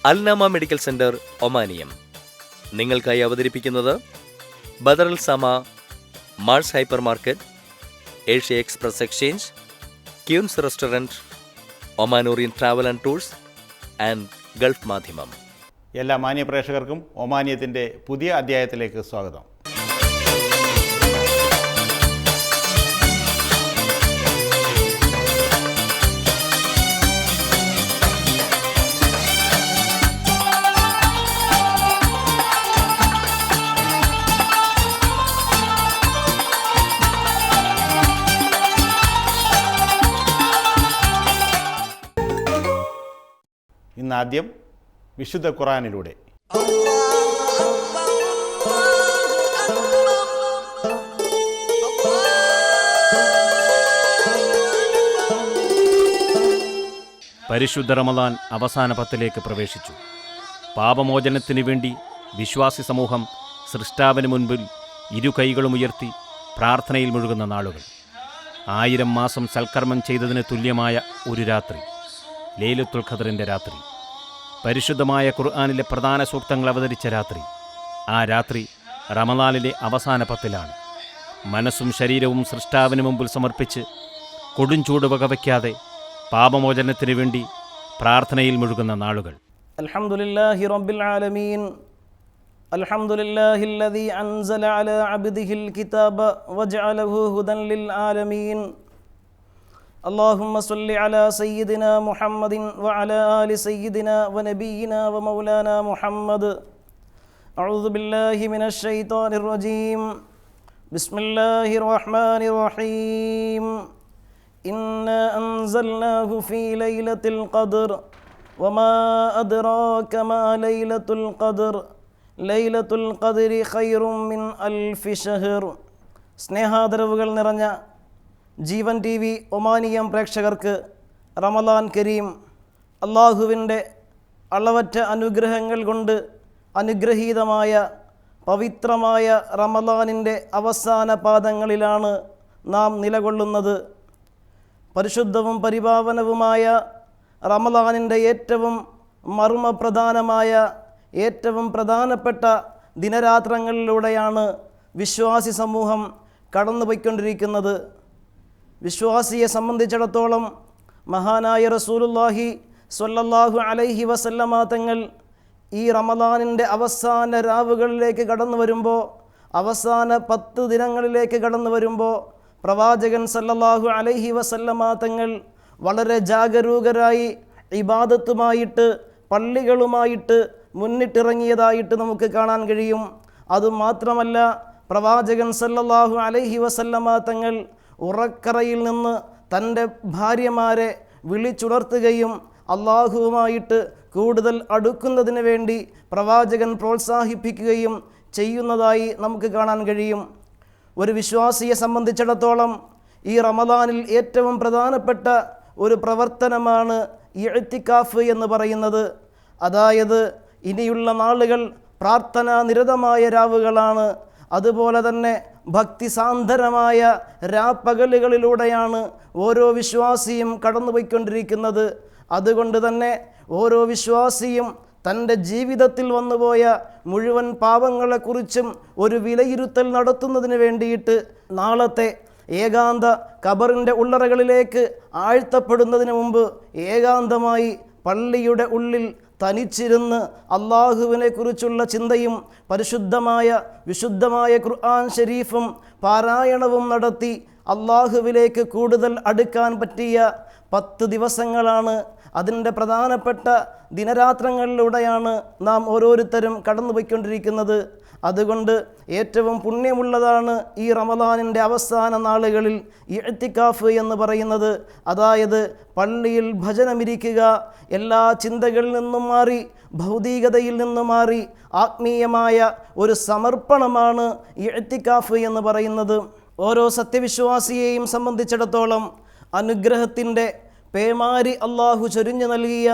അൽനാമ medical centre ഒമാനിയം നിങ്ങൾക്കായി അവതരിപ്പിക്കുന്നത് Badr Al Sama, Mars hypermarket, Asia express exchange, queens restaurant, Oman Orient travel and tours and Gulf Madhyamam. എല്ലാ മാന്യ പ്രേക്ഷകർക്കും ഒമാനിയത്തിൻ്റെ പുതിയ അധ്യായത്തിലേക്ക് സ്വാഗതം. ഇന്നാദ്യം വിശുദ്ധ ഖുർആനിലൂടെ. പരിശുദ്ധ റമദാൻ അവസാന പത്തിലേക്ക് പ്രവേശിച്ചു. പാപമോചനത്തിനു വേണ്ടി വിശ്വാസി സമൂഹം സൃഷ്ടാവിന് മുൻപിൽ ഇരു കൈകളും ഉയർത്തി പ്രാർത്ഥനയിൽ മുഴുകുന്ന നാളുകൾ. 1000 മാസം സൽക്കർമ്മം ചെയ്തതിന് തുല്യമായ ഒരു രാത്രി, ലൈലത്തുൽ ഖദ്റിൻ്റെ രാത്രി, പരിശുദ്ധമായ ഖുർആനിലെ പ്രധാന സൂക്തങ്ങൾ അവതരിച്ച രാത്രി. ആ രാത്രി റമദാനിലെ അവസാന പത്തിലാണ്. മനസ്സും ശരീരവും സൃഷ്ടാവിന് മുമ്പിൽ സമർപ്പിച്ച് കൊടുംചൂട് വകവയ്ക്കാതെ പാപമോചനത്തിനു വേണ്ടി പ്രാർത്ഥനയിൽ മുഴുകുന്ന നാളുകൾ. അൽഹംദുലില്ലാഹി റബ്ബിൽ ആലമീൻ. അൽഹംദുലില്ലാഹില്ലദീ അൻസല അലാ അബ്ദിഹിൽ കിതാബ വജഅലഹു ഹുദൻ ലിൽ ആലമീൻ. അല്ലാഹുമ്മ സ്വല്ലി അലാ സയ്യിദിനാ മുഹമ്മദിൻ വഅലാ ആലി സയ്യിദിനാ വനബിയിനാ വമൗലാനാ മുഹമ്മദ്. അഊദു ബില്ലാഹി മിനശ് ശൈത്വാനിർ റജീം. ബിസ്മില്ലാഹിർ റഹ്മാനിർ റഹീം. ഇന്നാ അൻസൽനാഹു ഫീ ലൈലത്തിൽ ഖദ്ർ വമാ അദ്റാക മാ ലൈലത്തുൽ ഖദ്ർ ലൈലത്തുൽ ഖദ്രി ഖൈറും മിൻ അൽഫി ഷഹർ. സ്നേഹാദരവുകൾ നിറഞ്ഞ ജീവൻ ടി വി ഒമാനിയം പ്രേക്ഷകർക്ക് റമദാൻ കരീം. അള്ളാഹുവിൻ്റെ അളവറ്റ അനുഗ്രഹങ്ങൾ കൊണ്ട് അനുഗ്രഹീതമായ പവിത്രമായ റമദാനിൻ്റെ അവസാന പാദങ്ങളിലാണ് നാം നിലകൊള്ളുന്നത്. പരിശുദ്ധവും പരിപാവനവുമായ റമദാനിൻ്റെ ഏറ്റവും മർമ്മപ്രധാനമായ ഏറ്റവും പ്രധാനപ്പെട്ട ദിനരാത്രങ്ങളിലൂടെയാണ് വിശ്വാസി സമൂഹം കടന്നുപോയിക്കൊണ്ടിരിക്കുന്നത്. വിശ്വാസിയെ സംബന്ധിച്ചിടത്തോളം മഹാനായ റസൂലുള്ളാഹി സ്വല്ലല്ലാഹു അലൈഹി വസല്ലമ തങ്ങൾ ഈ റമദാനിൻ്റെ അവസാന രാവുകളിലേക്ക് കടന്നു വരുമ്പോൾ, അവസാന 10 ദിനങ്ങളിലേക്ക് കടന്നു വരുമ്പോൾ പ്രവാചകൻ സല്ലല്ലാഹു അലൈഹി വസല്ലമ തങ്ങൾ വളരെ ജാഗരൂകരായി ഇബാദത്തുമായിട്ട് പള്ളികളുമായിട്ട് മുന്നിട്ടിറങ്ങിയതായിട്ട് നമുക്ക് കാണാൻ കഴിയും. അതുമാത്രമല്ല, പ്രവാചകൻ സല്ലല്ലാഹു അലൈഹി വസല്ലമ തങ്ങൾ ഉറക്കറയിൽ നിന്ന് തൻ്റെ ഭാര്യമാരെ വിളിച്ചുണർത്തുകയും അള്ളാഹുവുമായിട്ട് കൂടുതൽ അടുക്കുന്നതിന് വേണ്ടി പ്രവാചകൻ പ്രോത്സാഹിപ്പിക്കുകയും ചെയ്യുന്നതായി നമുക്ക് കാണാൻ കഴിയും. ഒരു വിശ്വാസിയെ സംബന്ധിച്ചിടത്തോളം ഈ റമദാനിൽ ഏറ്റവും പ്രധാനപ്പെട്ട ഒരു പ്രവർത്തനമാണ് ഇഅ്തികാഫ് എന്ന് പറയുന്നത്. അതായത് ഇനിയുള്ള നാളുകൾ പ്രാർത്ഥനാ നിരതമായ രാവുകളാണ്. അതുപോലെ തന്നെ ഭക്തിസാന്ദ്രമായ രാപ്പകലുകളിലൂടെയാണ് ഓരോ വിശ്വാസിയും കടന്നുപോയിക്കൊണ്ടിരിക്കുന്നത്. അതുകൊണ്ട് തന്നെ ഓരോ വിശ്വാസിയും തൻ്റെ ജീവിതത്തിൽ വന്നുപോയ മുഴുവൻ പാപങ്ങളെക്കുറിച്ചും ഒരു വിലയിരുത്തൽ നടത്തുന്നതിന് വേണ്ടിയിട്ട് നാളത്തെ ഏകാന്ത ഖബറിൻ്റെ ഉള്ളറകളിലേക്ക് ആഴ്ത്തപ്പെടുന്നതിന് മുമ്പ് ഏകാന്തമായി പള്ളിയുടെ ഉള്ളിൽ തനിച്ചിരുന്ന് അള്ളാഹുവിനെ കുറിച്ചുള്ള ചിന്തയും വിശുദ്ധമായ ഖുർആൻ ഷരീഫും പാരായണവും നടത്തി അള്ളാഹുവിലേക്ക് കൂടുതൽ അടുക്കാൻ പറ്റിയ 10 ദിവസങ്ങളാണ്. അതിൻ്റെ പ്രധാനപ്പെട്ട ദിനരാത്രങ്ങളിലൂടെയാണ് നാം ഓരോരുത്തരും കടന്നുപോയിക്കൊണ്ടിരിക്കുന്നത്. അതുകൊണ്ട് ഏറ്റവും പുണ്യമുള്ളതാണ് ഈ റമദാനിൻ്റെ അവസാന നാളുകളിൽ ഇഅ്തികാഫ് എന്ന് പറയുന്നത്. അതായത് പള്ളിയിൽ ഭജനമിരിക്കുക, എല്ലാ ചിന്തകളിൽ നിന്നും മാറി, ഭൗതികതയിൽ നിന്നും മാറി ആത്മീയമായ ഒരു സമർപ്പണമാണ് ഇഅ്തികാഫ് എന്ന് പറയുന്നത്. ഓരോ സത്യവിശ്വാസിയെയും സംബന്ധിച്ചിടത്തോളം അനുഗ്രഹത്തിൻ്റെ പേമാരി അള്ളാഹു ചൊരിഞ്ഞു നൽകിയ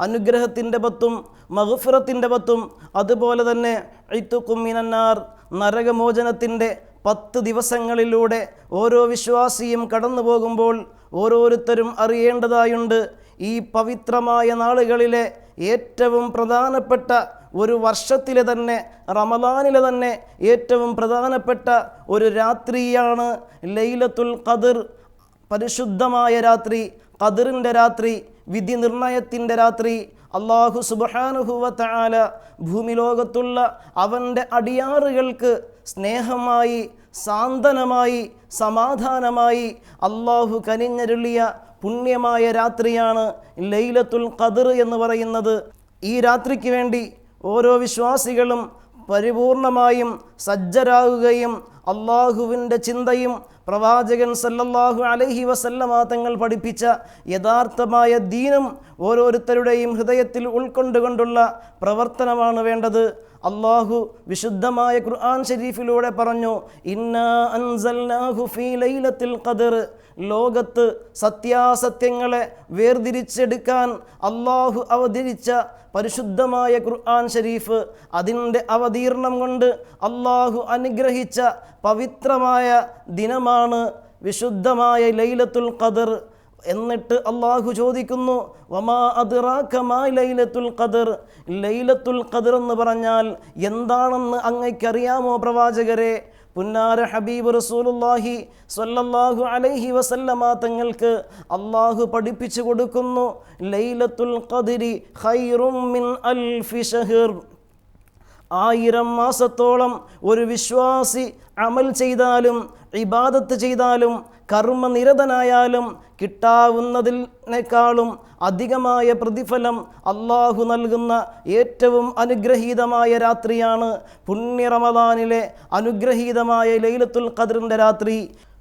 അനുഗ്രഹത്തിൻ്റെ പത്തും മഗ്ഫിറത്തിൻ്റെ പത്തും, അതുപോലെ തന്നെ ഇത്ഖും മിനന്നാർ നരകമോചനത്തിൻ്റെ 10 ദിവസങ്ങളിലൂടെ ഓരോ വിശ്വാസിയും കടന്നു പോകുമ്പോൾ ഓരോരുത്തരും അറിയേണ്ടതായുണ്ട്. ഈ പവിത്രമായ നാളുകളിലെ ഏറ്റവും പ്രധാനപ്പെട്ട ഒരു വർഷത്തിലെ തന്നെ റമദാനിലെ തന്നെ ഏറ്റവും പ്രധാനപ്പെട്ട ഒരു രാത്രിയാണ് ലൈലത്തുൽ ഖദർ. പരിശുദ്ധമായ രാത്രി, ഖദറിൻ്റെ രാത്രി, വിധി നിർണയത്തിൻ്റെ രാത്രി. അല്ലാഹു സുബ്ഹാനഹു വ തആല ഭൂമി ലോകത്തുള്ള അവൻ്റെ അടിയാറുകൾക്ക് സ്നേഹമായി, സാന്ത്വനമായി, സമാധാനമായി അല്ലാഹു കനിഞ്ഞരുളിയ പുണ്യമായ രാത്രിയാണ് ലൈലത്തുൽ ഖദർ എന്ന് പറയുന്നത്. ഈ രാത്രിക്ക് വേണ്ടി ഓരോ വിശ്വാസികളും പരിപൂർണമായും സജ്ജരാകുകയും അള്ളാഹുവിൻ്റെ ചിന്തയും പ്രവാചകൻ സല്ലല്ലാഹു അലൈഹി വസല്ലമ തങ്ങൾ പഠിപ്പിച്ച യഥാർത്ഥമായ ദീനും ഓരോരുത്തരുടെയും ഹൃദയത്തിൽ ഉൾക്കൊണ്ടുകൊണ്ടുള്ള പ്രവർത്തനമാണ് വേണ്ടത്. അള്ളാഹു വിശുദ്ധമായ ഖുർആൻ ഷരീഫിലൂടെ പറഞ്ഞു, ഇന്നാ അൻസൽനാഹു ഫീ ലൈലത്തിൽ ഖദർ. ലോകത്ത് സത്യാസത്യങ്ങളെ വേർതിരിച്ചെടുക്കാൻ അള്ളാഹു അവതരിച്ച പരിശുദ്ധമായ ഖുർആൻ ഷരീഫ്, അതിൻ്റെ അവതീർണം കൊണ്ട് അള്ളാഹു അനുഗ്രഹിച്ച പവിത്രമായ ദിനമാണ് വിശുദ്ധമായ ലൈലത്തുൽ ഖദർ. എന്നിട്ട് അള്ളാഹു ചോദിക്കുന്നു, വമാ അദ്റാക മാ ലൈലത്തുൽ ഖദർ. ലൈലത്തുൽ ഖദർ എന്ന് പറഞ്ഞാൽ എന്താണെന്ന് അങ്ങയ്ക്കറിയാമോ പ്രവാചകരെ? പുന്നാര ഹബീബ് റസൂലുള്ളാഹി സ്വല്ലല്ലാഹു അലൈഹി വസല്ലമ തങ്ങൾക്ക് അള്ളാഹു പഠിപ്പിച്ചു കൊടുക്കുന്നു, ലൈലത്തുൽ ഖദ്രി ഖൈറും മിൻ അൽഫി ഷഹർ. 1000 മാസത്തോളം ഒരു വിശ്വാസി അമൽ ചെയ്താലും ഇബാദത്ത് ചെയ്താലും കർമ്മനിരതനായാലും കിട്ടാവുന്നതിനേക്കാളും അധികമായ പ്രതിഫലം അള്ളാഹു നൽകുന്ന ഏറ്റവും അനുഗ്രഹീതമായ രാത്രിയാണ് പുണ്യ റമദാനിലെ അനുഗ്രഹീതമായ ലൈലത്തുൽ ഖദ്റിൻ്റെ രാത്രി.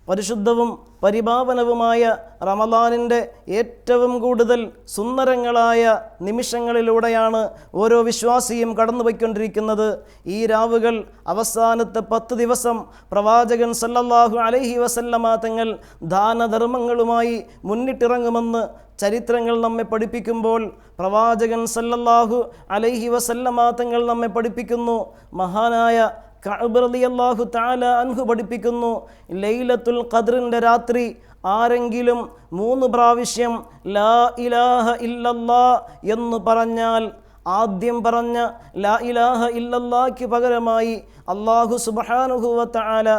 പരിശുദ്ധവും പരിപാവനവുമായ റമദാനിൻ്റെ ഏറ്റവും കൂടുതൽ സുന്ദരങ്ങളായ നിമിഷങ്ങളിലൂടെയാണ് ഓരോ വിശ്വാസിയും കടന്നുപോയിക്കൊണ്ടിരിക്കുന്നത്. ഈ രാവുകൾ, അവസാനത്തെ 10 ദിവസം പ്രവാചകൻ സല്ലല്ലാഹു അലൈഹി വസല്ലമ തങ്ങൾ ദാനധർമ്മങ്ങളുമായി മുന്നിട്ടിറങ്ങുമെന്ന് ചരിത്രങ്ങൾ നമ്മെ പഠിപ്പിക്കുമ്പോൾ പ്രവാചകൻ സല്ലല്ലാഹു അലൈഹി വസല്ലമ തങ്ങൾ നമ്മെ പഠിപ്പിക്കുന്നു, മഹാനായ കഅബ് റളിയല്ലാഹു തആല അൻഹു പഠിപ്പിക്കുന്നു, ലൈലത്തുൽ ഖദ്റിൻ്റെ രാത്രി ആരെങ്കിലും 3 പ്രാവശ്യം ലാ ഇലാഹ ഇല്ലല്ലാ എന്ന് പറഞ്ഞാൽ, ആദ്യം പറഞ്ഞ ലാ ഇലാഹ ഇല്ലല്ലാഹ്ക്ക് പകരമായി അല്ലാഹു സുബ്ഹാനഹു വ തആല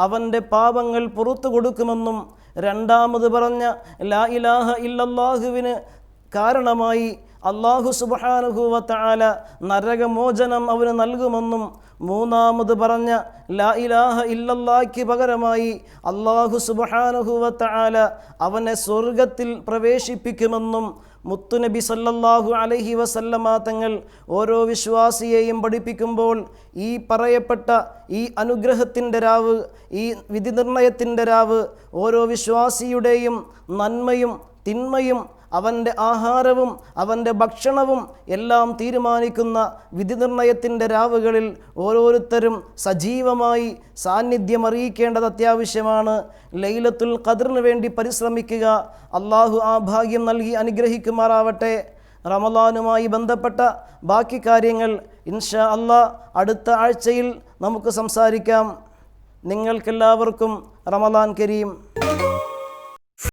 അവൻ്റെ പാപങ്ങൾ പുറത്തു കൊടുക്കുമെന്നും, രണ്ടാമത് പറഞ്ഞ ലാ ഇലാഹ ഇല്ലല്ലാഹുവിന് കാരണമായി അല്ലാഹു സുബ്ഹാനഹു വ തആല നരകമോചനം അവന് നൽകുമെന്നും, മൂന്നാമത് പറഞ്ഞ ലാ ഇലാഹ ഇല്ലല്ലാഹ്ക്ക് പകരമായി അല്ലാഹു സുബ്ഹാനഹു വ തആല അവനെ സ്വർഗത്തിൽ പ്രവേശിപ്പിക്കുമെന്നും മുത്തുനബി സല്ലല്ലാഹു അലൈഹി വസല്ലമ തങ്ങൾ ഓരോ വിശ്വാസിയെയും പഠിപ്പിക്കുമ്പോൾ, ഈ പറയപ്പെട്ട ഈ അനുഗ്രഹത്തിൻ്റെ രാവ്, ഈ വിധി നിർണയത്തിൻ്റെ രാവ് ഓരോ വിശ്വാസിയുടെയും നന്മയും തിന്മയും അവൻ്റെ ആഹാരവും അവൻ്റെ ഭക്ഷണവും എല്ലാം തീരുമാനിക്കുന്ന വിധി നിർണയത്തിൻ്റെ രാവുകളിൽ ഓരോരുത്തരും സജീവമായി സാന്നിധ്യം അറിയിക്കേണ്ടത് അത്യാവശ്യമാണ്. ലൈലത്തുൽ ഖദ്റിന് വേണ്ടി പരിശ്രമിക്കുക. അള്ളാഹു ആ ഭാഗ്യം നൽകി അനുഗ്രഹിക്കുമാറാവട്ടെ. റമദാനുമായി ബന്ധപ്പെട്ട ബാക്കി കാര്യങ്ങൾ ഇൻഷാ അല്ലാഹ് അടുത്ത ആഴ്ചയിൽ നമുക്ക് സംസാരിക്കാം. നിങ്ങൾക്കെല്ലാവർക്കും റമദാൻ കരീം.